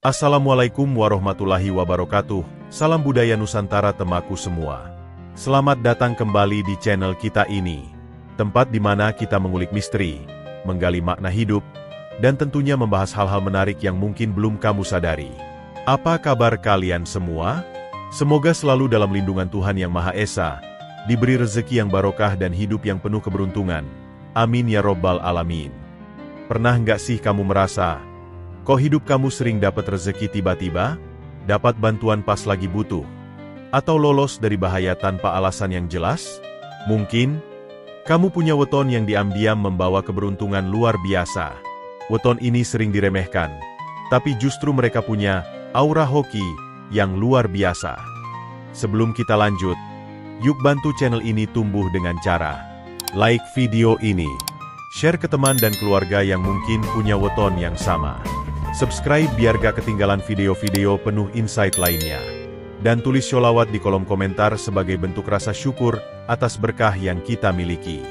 Assalamualaikum warahmatullahi wabarakatuh. Salam budaya Nusantara temaku semua. Selamat datang kembali di channel kita ini. Tempat di mana kita mengulik misteri, menggali makna hidup, dan tentunya membahas hal-hal menarik yang mungkin belum kamu sadari. Apa kabar kalian semua? Semoga selalu dalam lindungan Tuhan Yang Maha Esa, diberi rezeki yang barokah dan hidup yang penuh keberuntungan. Amin ya robbal alamin. Pernah nggak sih kamu merasa, kok hidup kamu sering dapat rezeki tiba-tiba? Dapat bantuan pas lagi butuh? Atau lolos dari bahaya tanpa alasan yang jelas? Mungkin, kamu punya weton yang diam-diam membawa keberuntungan luar biasa. Weton ini sering diremehkan, tapi justru mereka punya aura hoki yang luar biasa. Sebelum kita lanjut, yuk bantu channel ini tumbuh dengan cara like video ini, share ke teman dan keluarga yang mungkin punya weton yang sama. Subscribe biar gak ketinggalan video-video penuh insight lainnya. Dan tulis sholawat di kolom komentar sebagai bentuk rasa syukur atas berkah yang kita miliki.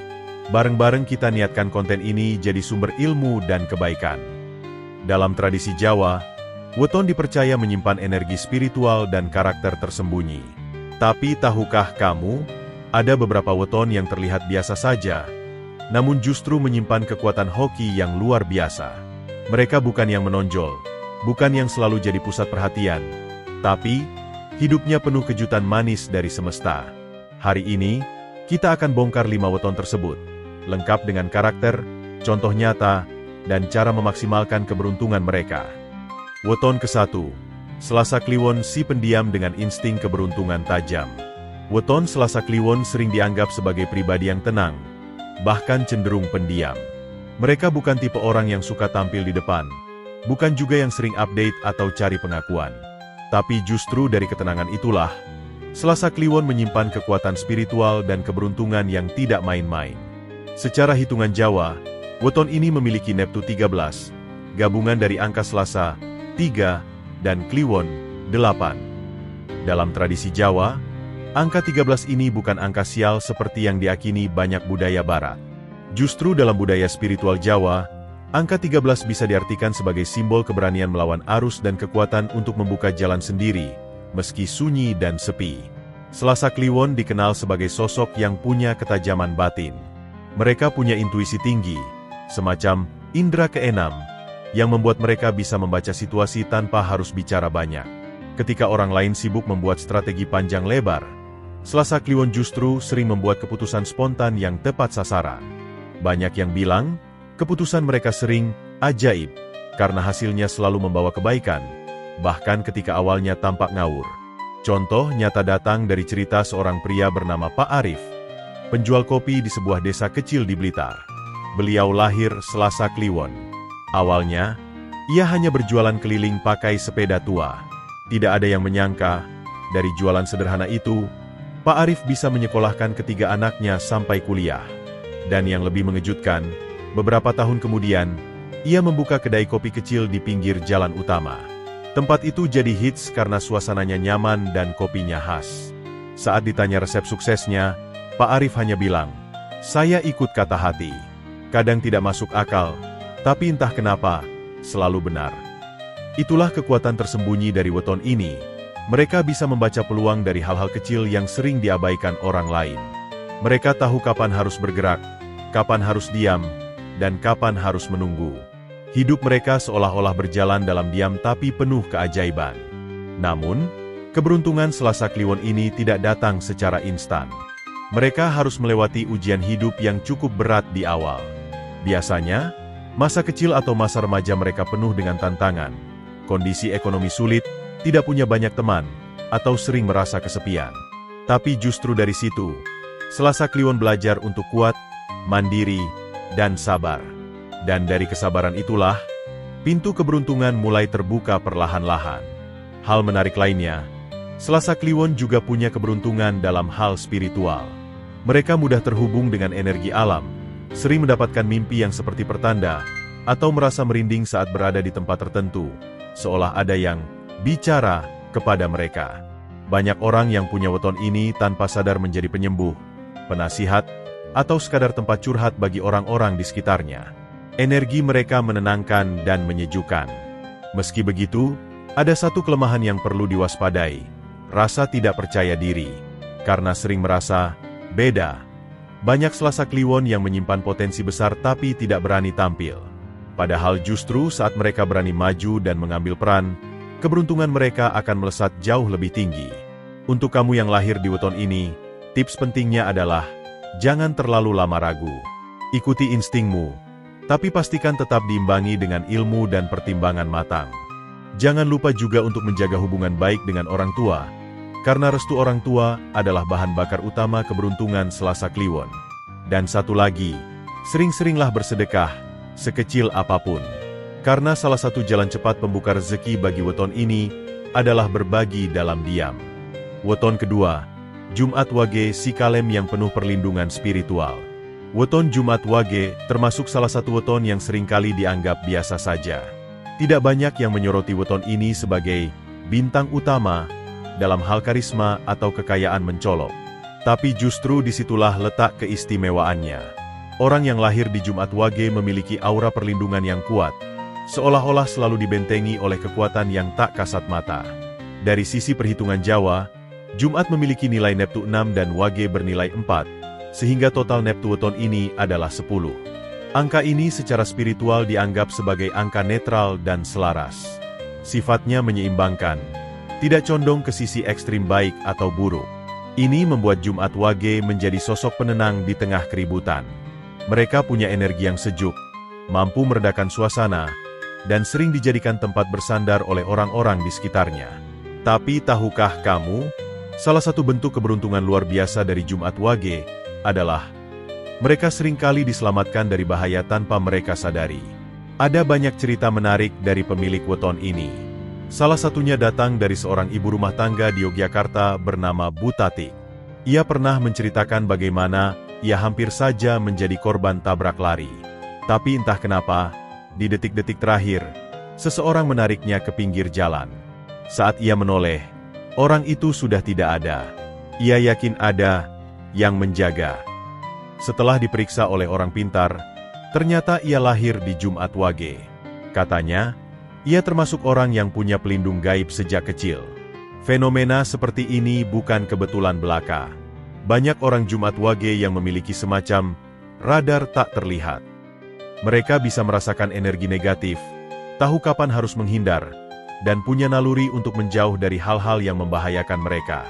Bareng-bareng kita niatkan konten ini jadi sumber ilmu dan kebaikan. Dalam tradisi Jawa, weton dipercaya menyimpan energi spiritual dan karakter tersembunyi. Tapi tahukah kamu, ada beberapa weton yang terlihat biasa saja, namun justru menyimpan kekuatan hoki yang luar biasa. Mereka bukan yang menonjol, bukan yang selalu jadi pusat perhatian, tapi hidupnya penuh kejutan manis dari semesta. Hari ini, kita akan bongkar 5 weton tersebut, lengkap dengan karakter, contoh nyata, dan cara memaksimalkan keberuntungan mereka. Weton ke-1, Selasa Kliwon si pendiam dengan insting keberuntungan tajam. Weton Selasa Kliwon sering dianggap sebagai pribadi yang tenang, bahkan cenderung pendiam. Mereka bukan tipe orang yang suka tampil di depan, bukan juga yang sering update atau cari pengakuan. Tapi justru dari ketenangan itulah, Selasa Kliwon menyimpan kekuatan spiritual dan keberuntungan yang tidak main-main. Secara hitungan Jawa, weton ini memiliki Neptu 13, gabungan dari angka Selasa, 3, dan Kliwon, 8. Dalam tradisi Jawa, angka 13 ini bukan angka sial seperti yang diyakini banyak budaya barat. Justru dalam budaya spiritual Jawa, angka 13 bisa diartikan sebagai simbol keberanian melawan arus dan kekuatan untuk membuka jalan sendiri, meski sunyi dan sepi. Selasa Kliwon dikenal sebagai sosok yang punya ketajaman batin. Mereka punya intuisi tinggi, semacam indera keenam, yang membuat mereka bisa membaca situasi tanpa harus bicara banyak. Ketika orang lain sibuk membuat strategi panjang lebar, Selasa Kliwon justru sering membuat keputusan spontan yang tepat sasaran. Banyak yang bilang, keputusan mereka sering ajaib, karena hasilnya selalu membawa kebaikan, bahkan ketika awalnya tampak ngawur. Contoh nyata datang dari cerita seorang pria bernama Pak Arif, penjual kopi di sebuah desa kecil di Blitar. Beliau lahir Selasa Kliwon. Awalnya, ia hanya berjualan keliling pakai sepeda tua. Tidak ada yang menyangka, dari jualan sederhana itu, Pak Arif bisa menyekolahkan ketiga anaknya sampai kuliah. Dan yang lebih mengejutkan, beberapa tahun kemudian, ia membuka kedai kopi kecil di pinggir jalan utama. Tempat itu jadi hits karena suasananya nyaman dan kopinya khas. Saat ditanya resep suksesnya, Pak Arif hanya bilang, "Saya ikut kata hati. Kadang tidak masuk akal, tapi entah kenapa, selalu benar." Itulah kekuatan tersembunyi dari weton ini. Mereka bisa membaca peluang dari hal-hal kecil yang sering diabaikan orang lain. Mereka tahu kapan harus bergerak, kapan harus diam, dan kapan harus menunggu. Hidup mereka seolah-olah berjalan dalam diam tapi penuh keajaiban. Namun, keberuntungan Selasa Kliwon ini tidak datang secara instan. Mereka harus melewati ujian hidup yang cukup berat di awal. Biasanya, masa kecil atau masa remaja mereka penuh dengan tantangan, kondisi ekonomi sulit, tidak punya banyak teman, atau sering merasa kesepian. Tapi justru dari situ, Selasa Kliwon belajar untuk kuat, mandiri, dan sabar. Dan dari kesabaran itulah, pintu keberuntungan mulai terbuka perlahan-lahan. Hal menarik lainnya, Selasa Kliwon juga punya keberuntungan dalam hal spiritual. Mereka mudah terhubung dengan energi alam, sering mendapatkan mimpi yang seperti pertanda, atau merasa merinding saat berada di tempat tertentu, seolah ada yang bicara kepada mereka. Banyak orang yang punya weton ini tanpa sadar menjadi penyembuh, penasihat, atau sekadar tempat curhat bagi orang-orang di sekitarnya. Energi mereka menenangkan dan menyejukkan. Meski begitu, Ada satu kelemahan yang perlu diwaspadai, rasa tidak percaya diri. Karena sering merasa beda. Banyak Selasa Kliwon yang menyimpan potensi besar tapi tidak berani tampil. Padahal justru saat mereka berani maju dan mengambil peran, keberuntungan mereka akan melesat jauh lebih tinggi. Untuk kamu yang lahir di weton ini, tips pentingnya adalah, jangan terlalu lama ragu. Ikuti instingmu, tapi pastikan tetap diimbangi dengan ilmu dan pertimbangan matang. Jangan lupa juga untuk menjaga hubungan baik dengan orang tua, karena restu orang tua adalah bahan bakar utama keberuntungan Selasa Kliwon. Dan satu lagi, sering-seringlah bersedekah, sekecil apapun. Karena salah satu jalan cepat pembuka rezeki bagi weton ini adalah berbagi dalam diam. Weton kedua, Jumat Wage Sikalem yang penuh perlindungan spiritual. Weton Jumat Wage termasuk salah satu weton yang seringkali dianggap biasa saja. Tidak banyak yang menyoroti weton ini sebagai bintang utama dalam hal karisma atau kekayaan mencolok. Tapi justru disitulah letak keistimewaannya. Orang yang lahir di Jumat Wage memiliki aura perlindungan yang kuat, seolah-olah selalu dibentengi oleh kekuatan yang tak kasat mata. Dari sisi perhitungan Jawa, Jumat memiliki nilai Neptu 6 dan Wage bernilai 4, sehingga total Neptu weton ini adalah 10. Angka ini secara spiritual dianggap sebagai angka netral dan selaras. Sifatnya menyeimbangkan, tidak condong ke sisi ekstrim baik atau buruk. Ini membuat Jumat Wage menjadi sosok penenang di tengah keributan. Mereka punya energi yang sejuk, mampu meredakan suasana, dan sering dijadikan tempat bersandar oleh orang-orang di sekitarnya. Tapi tahukah kamu, salah satu bentuk keberuntungan luar biasa dari Jumat Wage adalah mereka seringkali diselamatkan dari bahaya tanpa mereka sadari. Ada banyak cerita menarik dari pemilik weton ini. Salah satunya datang dari seorang ibu rumah tangga di Yogyakarta bernama Bu Tati. Ia pernah menceritakan bagaimana ia hampir saja menjadi korban tabrak lari. Tapi entah kenapa, di detik-detik terakhir, seseorang menariknya ke pinggir jalan. Saat ia menoleh, orang itu sudah tidak ada. Ia yakin ada yang menjaga. Setelah diperiksa oleh orang pintar, ternyata ia lahir di Jumat Wage. Katanya, ia termasuk orang yang punya pelindung gaib sejak kecil. Fenomena seperti ini bukan kebetulan belaka. Banyak orang Jumat Wage yang memiliki semacam radar tak terlihat. Mereka bisa merasakan energi negatif, tahu kapan harus menghindar, dan punya naluri untuk menjauh dari hal-hal yang membahayakan mereka.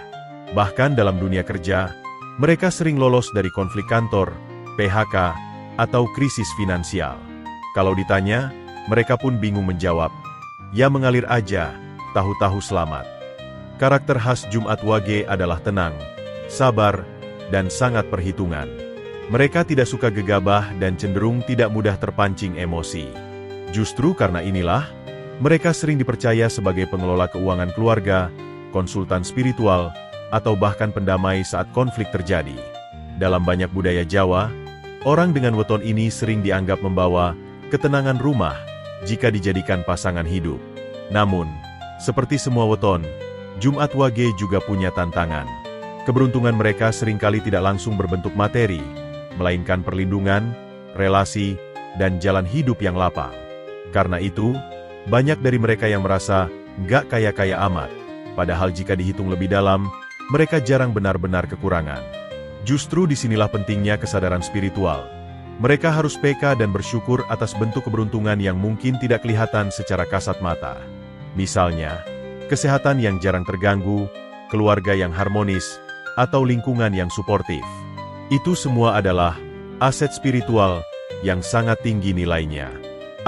Bahkan dalam dunia kerja, mereka sering lolos dari konflik kantor, PHK, atau krisis finansial. Kalau ditanya, mereka pun bingung menjawab. Ya mengalir aja, tahu-tahu selamat. Karakter khas Jumat Wage adalah tenang, sabar, dan sangat perhitungan. Mereka tidak suka gegabah dan cenderung tidak mudah terpancing emosi. Justru karena inilah, mereka sering dipercaya sebagai pengelola keuangan keluarga, konsultan spiritual, atau bahkan pendamai saat konflik terjadi. Dalam banyak budaya Jawa, orang dengan weton ini sering dianggap membawa ketenangan rumah jika dijadikan pasangan hidup. Namun, seperti semua weton, Jumat Wage juga punya tantangan. Keberuntungan mereka seringkali tidak langsung berbentuk materi, melainkan perlindungan, relasi, dan jalan hidup yang lapang. Karena itu, banyak dari mereka yang merasa nggak kaya-kaya amat, padahal jika dihitung lebih dalam, mereka jarang benar-benar kekurangan. Justru disinilah pentingnya kesadaran spiritual. Mereka harus peka dan bersyukur atas bentuk keberuntungan yang mungkin tidak kelihatan secara kasat mata. Misalnya, kesehatan yang jarang terganggu, keluarga yang harmonis, atau lingkungan yang suportif. Itu semua adalah aset spiritual yang sangat tinggi nilainya.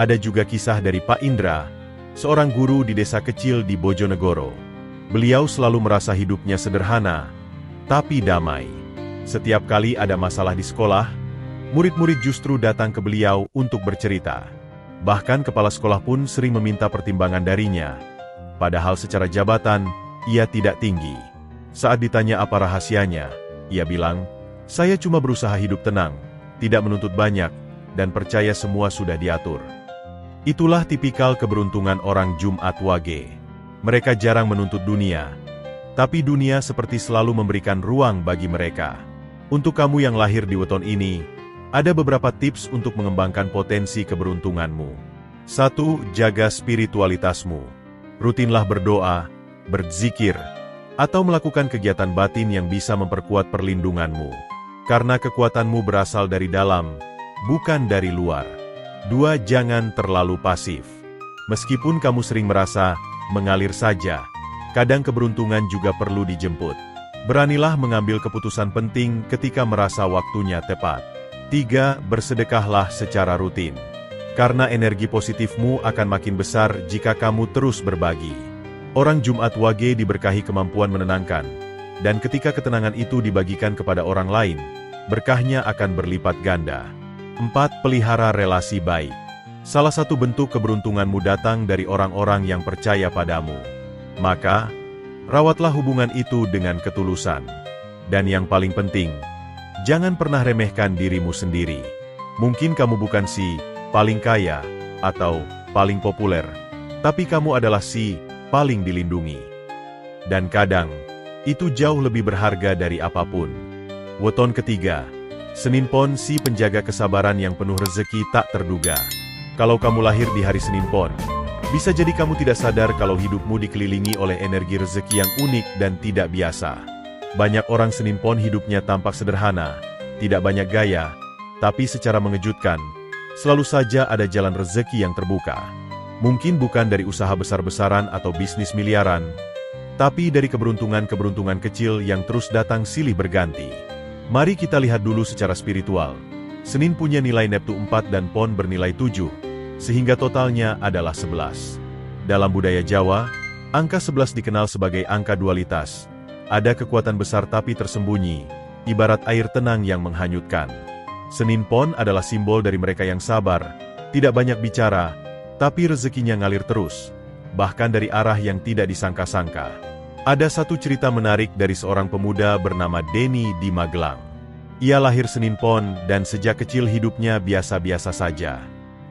Ada juga kisah dari Pak Indra, seorang guru di desa kecil di Bojonegoro. Beliau selalu merasa hidupnya sederhana, tapi damai. Setiap kali ada masalah di sekolah, murid-murid justru datang ke beliau untuk bercerita. Bahkan kepala sekolah pun sering meminta pertimbangan darinya. Padahal secara jabatan, ia tidak tinggi. Saat ditanya apa rahasianya, ia bilang, "Saya cuma berusaha hidup tenang, tidak menuntut banyak, dan percaya semua sudah diatur." Itulah tipikal keberuntungan orang Jumat Wage. Mereka jarang menuntut dunia, tapi dunia seperti selalu memberikan ruang bagi mereka. Untuk kamu yang lahir di weton ini, ada beberapa tips untuk mengembangkan potensi keberuntunganmu. 1. Jaga spiritualitasmu. Rutinlah berdoa, berzikir, atau melakukan kegiatan batin yang bisa memperkuat perlindunganmu. Karena kekuatanmu berasal dari dalam, bukan dari luar. 2. Jangan terlalu pasif. Meskipun kamu sering merasa mengalir saja, kadang keberuntungan juga perlu dijemput. Beranilah mengambil keputusan penting ketika merasa waktunya tepat. 3. Bersedekahlah secara rutin. Karena energi positifmu akan makin besar jika kamu terus berbagi. Orang Jumat Wage diberkahi kemampuan menenangkan, dan ketika ketenangan itu dibagikan kepada orang lain, berkahnya akan berlipat ganda. 4. Pelihara relasi baik. Salah satu bentuk keberuntunganmu datang dari orang-orang yang percaya padamu. Maka, rawatlah hubungan itu dengan ketulusan. Dan yang paling penting, jangan pernah remehkan dirimu sendiri. Mungkin kamu bukan si paling kaya atau paling populer, tapi kamu adalah si paling dilindungi. Dan kadang, itu jauh lebih berharga dari apapun. Weton ketiga, Senin Pon, si penjaga kesabaran yang penuh rezeki tak terduga. Kalau kamu lahir di hari Senin Pon, bisa jadi kamu tidak sadar kalau hidupmu dikelilingi oleh energi rezeki yang unik dan tidak biasa. Banyak orang Senin Pon hidupnya tampak sederhana, tidak banyak gaya, tapi secara mengejutkan, selalu saja ada jalan rezeki yang terbuka. Mungkin bukan dari usaha besar-besaran atau bisnis miliaran, tapi dari keberuntungan-keberuntungan kecil yang terus datang silih berganti. Mari kita lihat dulu secara spiritual. Senin punya nilai Neptu 4 dan Pon bernilai 7, sehingga totalnya adalah 11. Dalam budaya Jawa, angka 11 dikenal sebagai angka dualitas. Ada kekuatan besar tapi tersembunyi, ibarat air tenang yang menghanyutkan. Senin Pon adalah simbol dari mereka yang sabar, tidak banyak bicara, tapi rezekinya ngalir terus, bahkan dari arah yang tidak disangka-sangka. Ada satu cerita menarik dari seorang pemuda bernama Denny di Magelang. Ia lahir Senin Pon dan sejak kecil hidupnya biasa-biasa saja.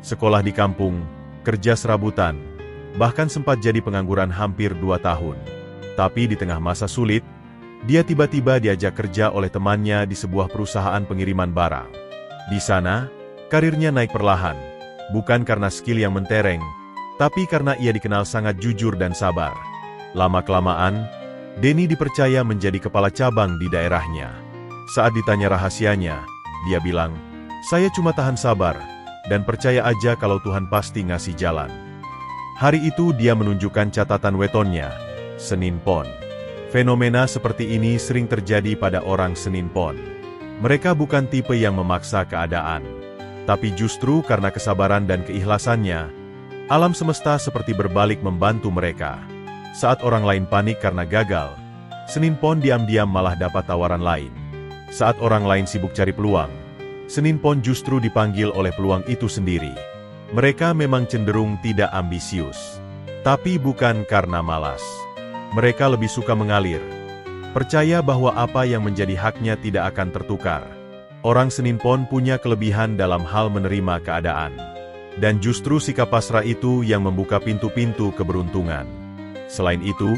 Sekolah di kampung, kerja serabutan, bahkan sempat jadi pengangguran hampir 2 tahun. Tapi di tengah masa sulit, dia tiba-tiba diajak kerja oleh temannya di sebuah perusahaan pengiriman barang. Di sana, karirnya naik perlahan, bukan karena skill yang mentereng, tapi karena ia dikenal sangat jujur dan sabar. Lama-kelamaan, Denny dipercaya menjadi kepala cabang di daerahnya. Saat ditanya rahasianya, dia bilang, "Saya cuma tahan sabar, dan percaya aja kalau Tuhan pasti ngasih jalan." Hari itu dia menunjukkan catatan wetonnya, Senin Pon. Fenomena seperti ini sering terjadi pada orang Senin Pon. Mereka bukan tipe yang memaksa keadaan, tapi justru karena kesabaran dan keikhlasannya, alam semesta seperti berbalik membantu mereka. Saat orang lain panik karena gagal, Senin Pon diam-diam malah dapat tawaran lain. Saat orang lain sibuk cari peluang, Senin Pon justru dipanggil oleh peluang itu sendiri. Mereka memang cenderung tidak ambisius, tapi bukan karena malas. Mereka lebih suka mengalir, percaya bahwa apa yang menjadi haknya tidak akan tertukar. Orang Senin Pon punya kelebihan dalam hal menerima keadaan. Dan justru sikap pasrah itu yang membuka pintu-pintu keberuntungan. Selain itu,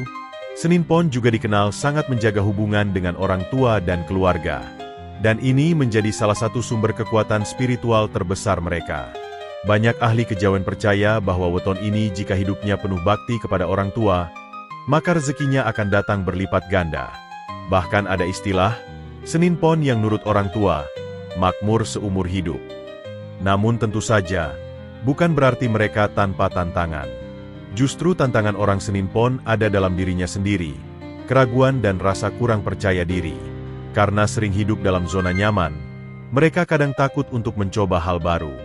Senin Pon juga dikenal sangat menjaga hubungan dengan orang tua dan keluarga. Dan ini menjadi salah satu sumber kekuatan spiritual terbesar mereka. Banyak ahli kejawen percaya bahwa weton ini jika hidupnya penuh bakti kepada orang tua, maka rezekinya akan datang berlipat ganda. Bahkan ada istilah, Senin Pon yang nurut orang tua, makmur seumur hidup. Namun tentu saja, bukan berarti mereka tanpa tantangan. Justru tantangan orang Senin Pon ada dalam dirinya sendiri, keraguan dan rasa kurang percaya diri. Karena sering hidup dalam zona nyaman, mereka kadang takut untuk mencoba hal baru.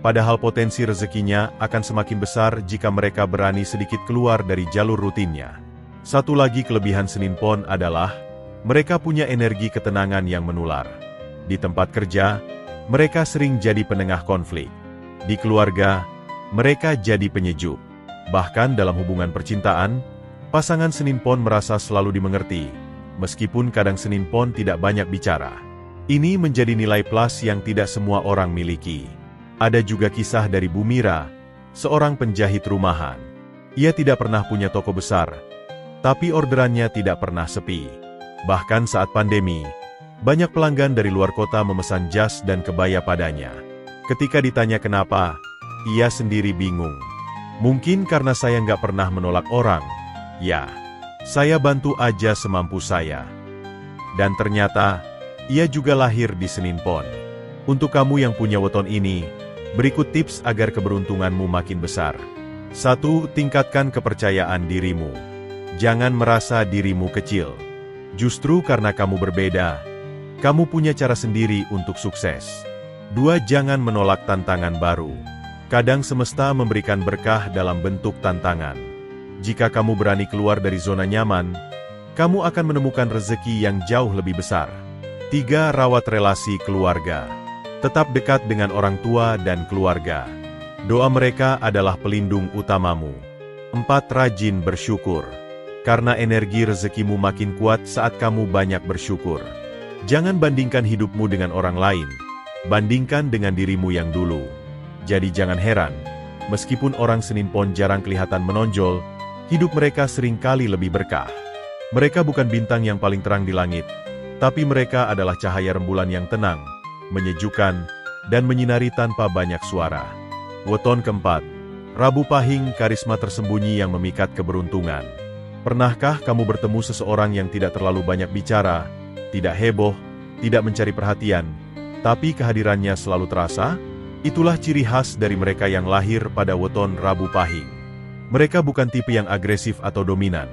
Padahal potensi rezekinya akan semakin besar jika mereka berani sedikit keluar dari jalur rutinnya. Satu lagi kelebihan Senin Pon adalah, mereka punya energi ketenangan yang menular. Di tempat kerja, mereka sering jadi penengah konflik. Di keluarga, mereka jadi penyejuk. Bahkan dalam hubungan percintaan, pasangan Senin Pon merasa selalu dimengerti, meskipun kadang Senin Pon tidak banyak bicara. Ini menjadi nilai plus yang tidak semua orang miliki. Ada juga kisah dari Bu Mira, seorang penjahit rumahan. Ia tidak pernah punya toko besar, tapi orderannya tidak pernah sepi. Bahkan saat pandemi, banyak pelanggan dari luar kota memesan jas dan kebaya padanya. Ketika ditanya kenapa, ia sendiri bingung. Mungkin karena saya nggak pernah menolak orang. Ya, saya bantu aja semampu saya. Dan ternyata, ia juga lahir di Senin Pon. Untuk kamu yang punya weton ini, berikut tips agar keberuntunganmu makin besar. 1. Tingkatkan kepercayaan dirimu. Jangan merasa dirimu kecil. Justru karena kamu berbeda, kamu punya cara sendiri untuk sukses. 2. Jangan menolak tantangan baru. Kadang semesta memberikan berkah dalam bentuk tantangan. Jika kamu berani keluar dari zona nyaman, kamu akan menemukan rezeki yang jauh lebih besar. 3. Rawat relasi keluarga. Tetap dekat dengan orang tua dan keluarga. Doa mereka adalah pelindung utamamu. 4. Rajin bersyukur. Karena energi rezekimu makin kuat saat kamu banyak bersyukur. Jangan bandingkan hidupmu dengan orang lain. Bandingkan dengan dirimu yang dulu. Jadi jangan heran, meskipun orang Senin Pon jarang kelihatan menonjol, hidup mereka seringkali lebih berkah. Mereka bukan bintang yang paling terang di langit, tapi mereka adalah cahaya rembulan yang tenang, menyejukkan, dan menyinari tanpa banyak suara. Weton keempat, Rabu Pahing, karisma tersembunyi yang memikat keberuntungan. Pernahkah kamu bertemu seseorang yang tidak terlalu banyak bicara, tidak heboh, tidak mencari perhatian, tapi kehadirannya selalu terasa? Itulah ciri khas dari mereka yang lahir pada weton Rabu Pahing. Mereka bukan tipe yang agresif atau dominan,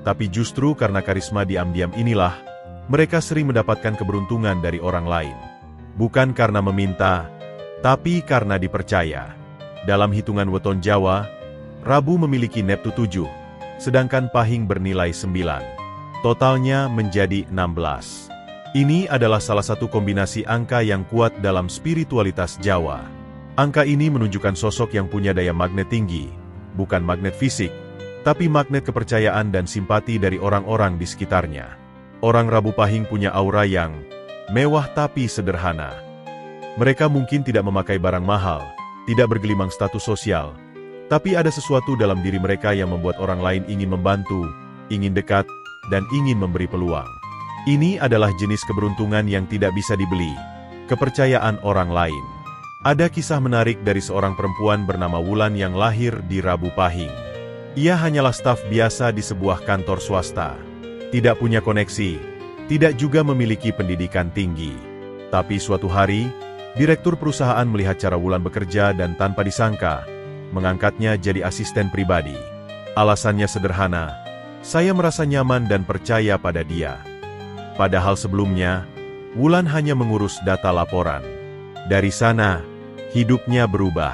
tapi justru karena karisma diam-diam inilah, mereka sering mendapatkan keberuntungan dari orang lain. Bukan karena meminta, tapi karena dipercaya. Dalam hitungan weton Jawa, Rabu memiliki neptu 7, sedangkan Pahing bernilai 9. Totalnya menjadi 16. Ini adalah salah satu kombinasi angka yang kuat dalam spiritualitas Jawa. Angka ini menunjukkan sosok yang punya daya magnet tinggi, bukan magnet fisik, tapi magnet kepercayaan dan simpati dari orang-orang di sekitarnya. Orang Rabu Pahing punya aura yang mewah tapi sederhana. Mereka mungkin tidak memakai barang mahal, tidak bergelimang status sosial, tapi ada sesuatu dalam diri mereka yang membuat orang lain ingin membantu, ingin dekat, dan ingin memberi peluang. Ini adalah jenis keberuntungan yang tidak bisa dibeli, kepercayaan orang lain. Ada kisah menarik dari seorang perempuan bernama Wulan yang lahir di Rabu Pahing. Ia hanyalah staf biasa di sebuah kantor swasta. Tidak punya koneksi, tidak juga memiliki pendidikan tinggi. Tapi suatu hari, direktur perusahaan melihat cara Wulan bekerja dan tanpa disangka, mengangkatnya jadi asisten pribadi. Alasannya sederhana, saya merasa nyaman dan percaya pada dia. Padahal sebelumnya, Wulan hanya mengurus data laporan. Dari sana, hidupnya berubah.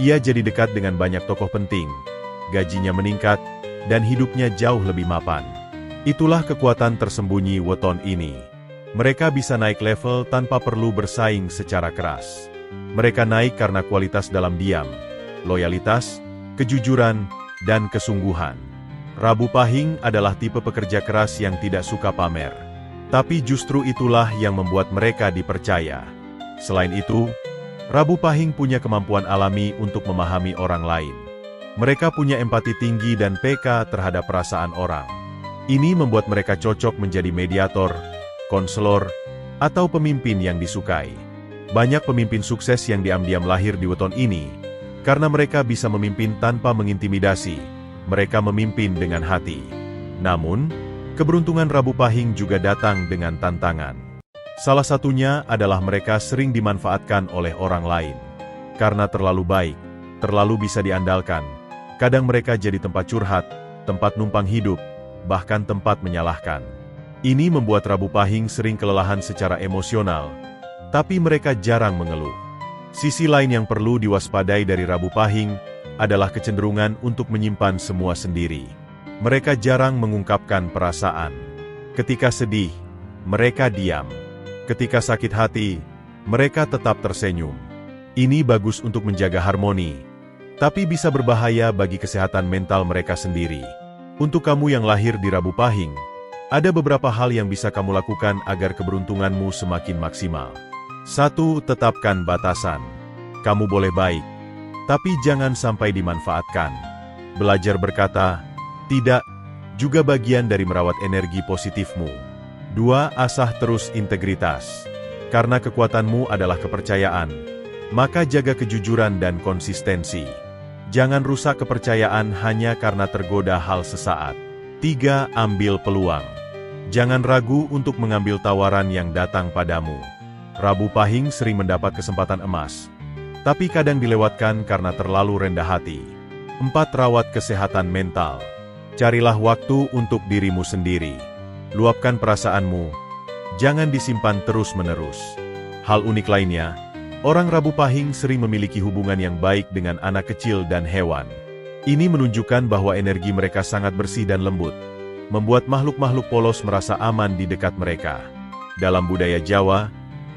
Ia jadi dekat dengan banyak tokoh penting, gajinya meningkat, dan hidupnya jauh lebih mapan. Itulah kekuatan tersembunyi weton ini. Mereka bisa naik level tanpa perlu bersaing secara keras. Mereka naik karena kualitas dalam diam, loyalitas, kejujuran, dan kesungguhan. Rabu Pahing adalah tipe pekerja keras yang tidak suka pamer. Tapi justru itulah yang membuat mereka dipercaya. Selain itu, Rabu Pahing punya kemampuan alami untuk memahami orang lain. Mereka punya empati tinggi dan peka terhadap perasaan orang. Ini membuat mereka cocok menjadi mediator, konselor, atau pemimpin yang disukai. Banyak pemimpin sukses yang diam-diam lahir di weton ini, karena mereka bisa memimpin tanpa mengintimidasi. Mereka memimpin dengan hati. Namun, keberuntungan Rabu Pahing juga datang dengan tantangan. Salah satunya adalah mereka sering dimanfaatkan oleh orang lain. Karena terlalu baik, terlalu bisa diandalkan, kadang mereka jadi tempat curhat, tempat numpang hidup, bahkan tempat menyalahkan. Ini membuat Rabu Pahing sering kelelahan secara emosional, tapi mereka jarang mengeluh. Sisi lain yang perlu diwaspadai dari Rabu Pahing adalah kecenderungan untuk menyimpan semua sendiri. Mereka jarang mengungkapkan perasaan. Ketika sedih, mereka diam. Ketika sakit hati, mereka tetap tersenyum. Ini bagus untuk menjaga harmoni, tapi bisa berbahaya bagi kesehatan mental mereka sendiri. Untuk kamu yang lahir di Rabu Pahing, ada beberapa hal yang bisa kamu lakukan agar keberuntunganmu semakin maksimal. 1. Tetapkan batasan. Kamu boleh baik, tapi jangan sampai dimanfaatkan. Belajar berkata, tidak, juga bagian dari merawat energi positifmu. 2. Asah terus integritas. Karena kekuatanmu adalah kepercayaan, maka jaga kejujuran dan konsistensi. Jangan rusak kepercayaan hanya karena tergoda hal sesaat. 3. Ambil peluang. Jangan ragu untuk mengambil tawaran yang datang padamu. Rabu Pahing sering mendapat kesempatan emas, tapi kadang dilewatkan karena terlalu rendah hati. 4. Rawat kesehatan mental. Carilah waktu untuk dirimu sendiri. Luapkan perasaanmu. Jangan disimpan terus-menerus. Hal unik lainnya, orang Rabu Pahing sering memiliki hubungan yang baik dengan anak kecil dan hewan. Ini menunjukkan bahwa energi mereka sangat bersih dan lembut, membuat makhluk-makhluk polos merasa aman di dekat mereka. Dalam budaya Jawa,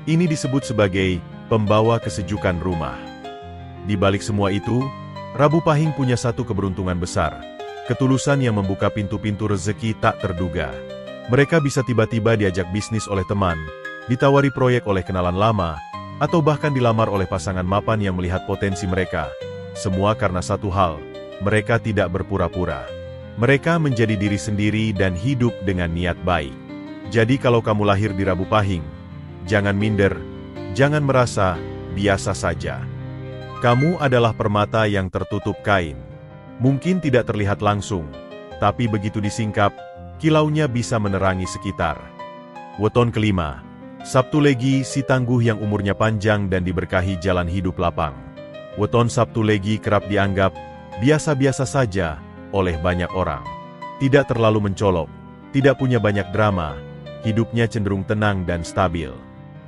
ini disebut sebagai pembawa kesejukan rumah. Di balik semua itu, Rabu Pahing punya satu keberuntungan besar, ketulusan yang membuka pintu-pintu rezeki tak terduga. Mereka bisa tiba-tiba diajak bisnis oleh teman, ditawari proyek oleh kenalan lama, atau bahkan dilamar oleh pasangan mapan yang melihat potensi mereka. Semua karena satu hal, mereka tidak berpura-pura. Mereka menjadi diri sendiri dan hidup dengan niat baik. Jadi kalau kamu lahir di Rabu Pahing, jangan minder, jangan merasa biasa saja. Kamu adalah permata yang tertutup kain. Mungkin tidak terlihat langsung, tapi begitu disingkap, kilaunya bisa menerangi sekitar. Weton kelima, Sabtu Legi si tangguh yang umurnya panjang dan diberkahi jalan hidup lapang. Weton Sabtu Legi kerap dianggap biasa-biasa saja oleh banyak orang. Tidak terlalu mencolok, tidak punya banyak drama, hidupnya cenderung tenang dan stabil.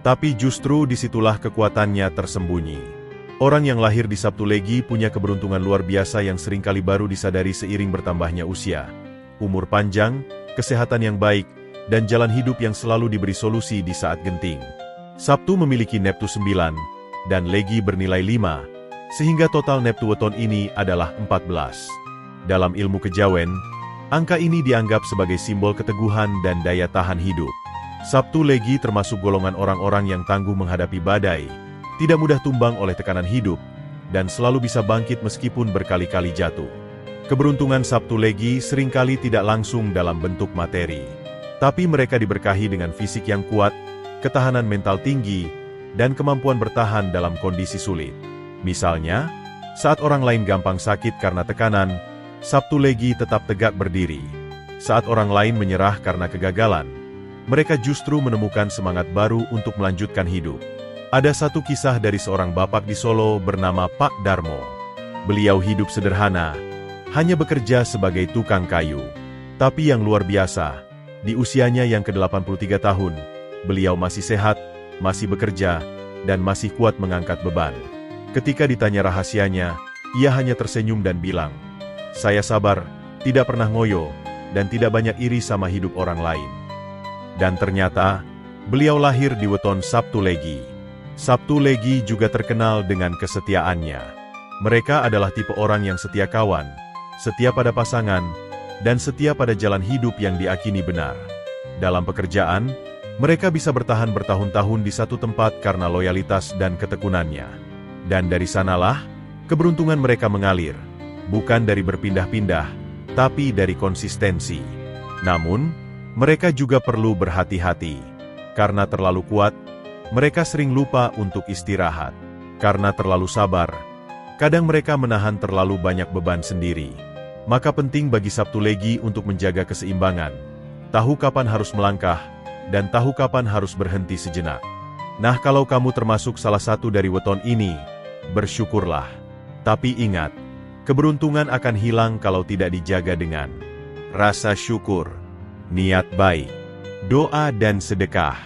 Tapi justru disitulah kekuatannya tersembunyi. Orang yang lahir di Sabtu Legi punya keberuntungan luar biasa yang seringkali baru disadari seiring bertambahnya usia. Umur panjang, kesehatan yang baik, dan jalan hidup yang selalu diberi solusi di saat genting. Sabtu memiliki Neptu 9, dan Legi bernilai 5, sehingga total Neptu weton ini adalah 14. Dalam ilmu kejawen, angka ini dianggap sebagai simbol keteguhan dan daya tahan hidup. Sabtu Legi termasuk golongan orang-orang yang tangguh menghadapi badai, tidak mudah tumbang oleh tekanan hidup, dan selalu bisa bangkit meskipun berkali-kali jatuh. Keberuntungan Sabtu Legi seringkali tidak langsung dalam bentuk materi. Tapi mereka diberkahi dengan fisik yang kuat, ketahanan mental tinggi, dan kemampuan bertahan dalam kondisi sulit. Misalnya, saat orang lain gampang sakit karena tekanan, Sabtu Legi tetap tegak berdiri. Saat orang lain menyerah karena kegagalan, mereka justru menemukan semangat baru untuk melanjutkan hidup. Ada satu kisah dari seorang bapak di Solo bernama Pak Darmo. Beliau hidup sederhana, hanya bekerja sebagai tukang kayu. Tapi yang luar biasa, di usianya yang ke-83 tahun, beliau masih sehat, masih bekerja, dan masih kuat mengangkat beban. Ketika ditanya rahasianya, ia hanya tersenyum dan bilang, "Saya sabar, tidak pernah ngoyo, dan tidak banyak iri sama hidup orang lain." Dan ternyata, beliau lahir di weton Sabtu Legi. Sabtu Legi juga terkenal dengan kesetiaannya. Mereka adalah tipe orang yang setia kawan, setia pada pasangan, dan setia pada jalan hidup yang diakini benar. Dalam pekerjaan, mereka bisa bertahan bertahun-tahun di satu tempat karena loyalitas dan ketekunannya. Dan dari sanalah, keberuntungan mereka mengalir, bukan dari berpindah-pindah, tapi dari konsistensi. Namun, mereka juga perlu berhati-hati. Karena terlalu kuat, mereka sering lupa untuk istirahat. Karena terlalu sabar, kadang mereka menahan terlalu banyak beban sendiri. Maka penting bagi Sabtu Legi untuk menjaga keseimbangan, tahu kapan harus melangkah, dan tahu kapan harus berhenti sejenak. Nah, kalau kamu termasuk salah satu dari weton ini, bersyukurlah. Tapi ingat, keberuntungan akan hilang kalau tidak dijaga dengan rasa syukur, niat baik, doa dan sedekah.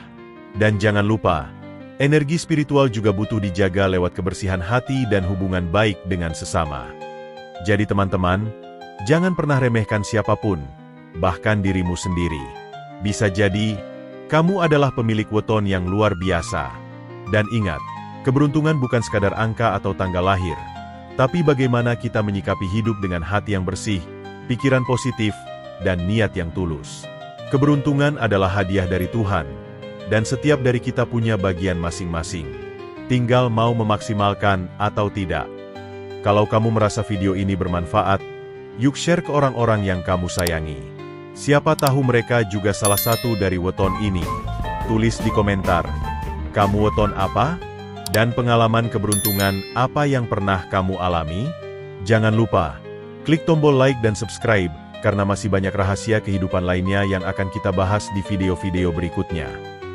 Dan jangan lupa, energi spiritual juga butuh dijaga lewat kebersihan hati dan hubungan baik dengan sesama. Jadi teman-teman, jangan pernah remehkan siapapun, bahkan dirimu sendiri. Bisa jadi, kamu adalah pemilik weton yang luar biasa. Dan ingat, keberuntungan bukan sekadar angka atau tanggal lahir, tapi bagaimana kita menyikapi hidup dengan hati yang bersih, pikiran positif, dan niat yang tulus. Keberuntungan adalah hadiah dari Tuhan, dan setiap dari kita punya bagian masing-masing. Tinggal mau memaksimalkan atau tidak. Kalau kamu merasa video ini bermanfaat, yuk share ke orang-orang yang kamu sayangi. Siapa tahu mereka juga salah satu dari weton ini. Tulis di komentar, kamu weton apa? Dan pengalaman keberuntungan apa yang pernah kamu alami? Jangan lupa, klik tombol like dan subscribe, karena masih banyak rahasia kehidupan lainnya yang akan kita bahas di video-video berikutnya.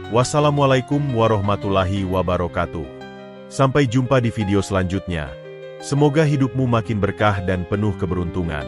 Wassalamualaikum warahmatullahi wabarakatuh. Sampai jumpa di video selanjutnya. Semoga hidupmu makin berkah dan penuh keberuntungan.